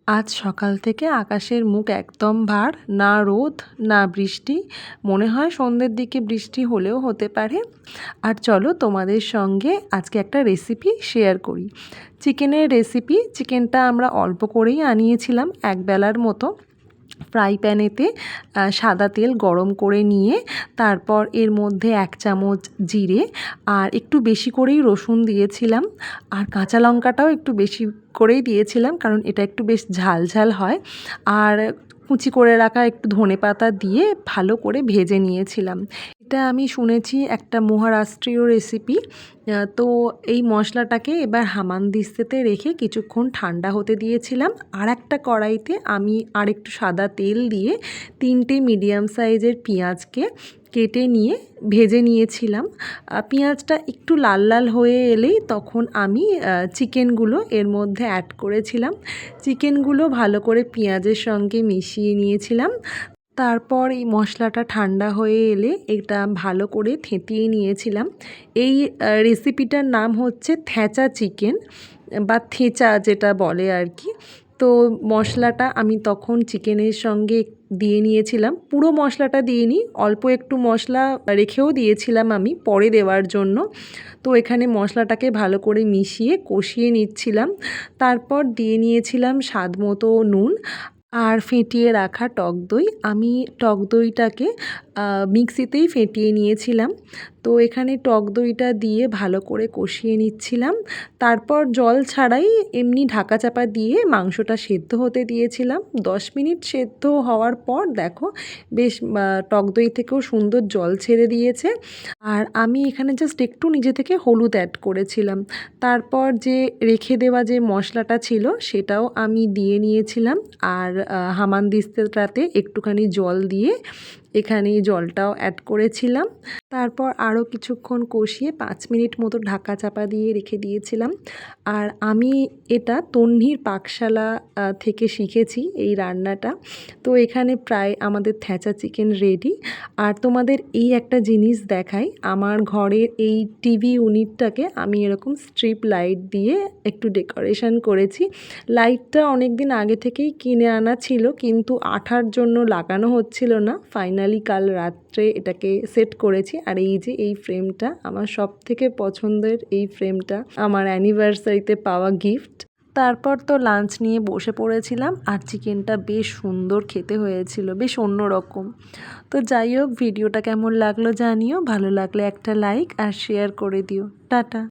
আজ সকাল থেকে আকাশের মুখ একদম ভার, না রোদ না বৃষ্টি। মনে হয় সন্ধ্যের দিকে বৃষ্টি হলেও হতে পারে। আর চলো তোমাদের সঙ্গে আজকে একটা রেসিপি শেয়ার করি। চিকেনের রেসিপি। চিকেনটা আমরা অল্প করেই আনিয়েছিলাম, একবেলার মতো। ফ্রাই প্যানেতে সাদা তেল গরম করে নিয়ে তারপর এর মধ্যে 1 চামচ জিরে আর একটু বেশি করেই রসুন দিয়েছিলাম, আর কাঁচা লঙ্কাটাও একটু বেশি করেই দিয়েছিলাম, কারণ এটা একটু বেশ ঝাল ঝাল হয়। আর কুচি করে রাখা একটু ধনেপাতা দিয়ে ভালো করে ভেজে নিয়েছিলাম। এটা আমি শুনেছি একটা মহারাষ্ট্রীয় রেসিপি। তো এই মশলাটাকে এবার হামানদিস্তাতে রেখে কিছুক্ষণ ঠান্ডা হতে দিয়েছিলাম। আর একটা কড়াইতে আমি আরেকটু সাদা তেল দিয়ে 3টে মিডিয়াম সাইজের পেঁয়াজকে কেটে নিয়ে ভেজে নিয়েছিলাম। পেঁয়াজটা একটু লাল লাল হয়ে এলেই তখন আমি চিকেনগুলো এর মধ্যে অ্যাড করেছিলাম। চিকেনগুলো ভালো করে পেঁয়াজের সঙ্গে মিশিয়ে নিয়েছিলাম। তারপর এই মশলাটা ঠান্ডা হয়ে এলে এটা ভালো করে থেঁতিয়ে নিয়েছিলাম। এই রেসিপিটার নাম হচ্ছে থেঁচা চিকেন বা থেঁচা যেটা বলে আর কি। তো মশলাটা আমি তখন চিকেনের সঙ্গে দিয়ে নিয়েছিলাম। পুরো মশলাটা দিইনি, অল্প একটু মশলা রেখেও দিয়েছিলাম আমি পরে দেওয়ার জন্য। তো এখানে মশলাটাকে ভালো করে মিশিয়ে কষিয়ে নিচ্ছিলাম। তারপর দিয়ে নিয়েছিলাম স্বাদ মতো নুন আর ফেটিয়ে রাখা টক দই। আমি টক দইটাকে মিক্সিতেই ফেটিয়ে নিয়েছিলাম। তো এখানে টক দইটা দিয়ে ভালো করে কষিয়ে নিচ্ছিলাম। তারপর জল ছাড়াই এমনি ঢাকা চাপা দিয়ে মাংসটা সেদ্ধ হতে দিয়েছিলাম। 10 মিনিট সেদ্ধ হওয়ার পর দেখো বেশ টক দই থেকেও সুন্দর জল ছেড়ে দিয়েছে। আর আমি এখানে জাস্ট একটু নিজে থেকে হলুদ অ্যাড করেছিলাম। তারপর যে রেখে দেওয়া যে মশলাটা ছিল সেটাও আমি দিয়ে নিয়েছিলাম। আর হামানদিস্তাটাতে একটুখানি জল দিয়ে এখানে জলটাও অ্যাড করেছিলাম। তারপর আরও কিছুক্ষণ কষিয়ে 5 মিনিট মতো ঢাকা চাপা দিয়ে রেখে দিয়েছিলাম। আর আমি এটা তন্বীর পাকশালা থেকে শিখেছি এই রান্নাটা। তো এখানে প্রায় আমাদের থেঁচা চিকেন রেডি। আর তোমাদের এই একটা জিনিস দেখাই, আমার ঘরের এই টিভি ইউনিটটাকে আমি এরকম স্ট্রিপ লাইট দিয়ে একটু ডেকোরেশন করেছি। লাইটটা অনেক দিন আগে থেকেই কিনে আনা ছিল, কিন্তু আঠার জন্য লাগানো হচ্ছিল না। ফাইনালি কাল রাত্রে এটাকে সেট করেছি। আর এই যে এই ফ্রেমটা আমার সবথেকে পছন্দের, এই ফ্রেমটা আমার অ্যানিভার্সারিতে পাওয়া গিফট। তারপর তো লাঞ্চ নিয়ে বসে পড়েছিলাম, আর চিকেনটা বেশ সুন্দর খেতে হয়েছিল, বেশ অন্যরকম। তো যাই হোক, ভিডিওটা কেমন লাগলো জানিও, ভালো লাগলে একটা লাইক আর শেয়ার করে দিও। টাটা।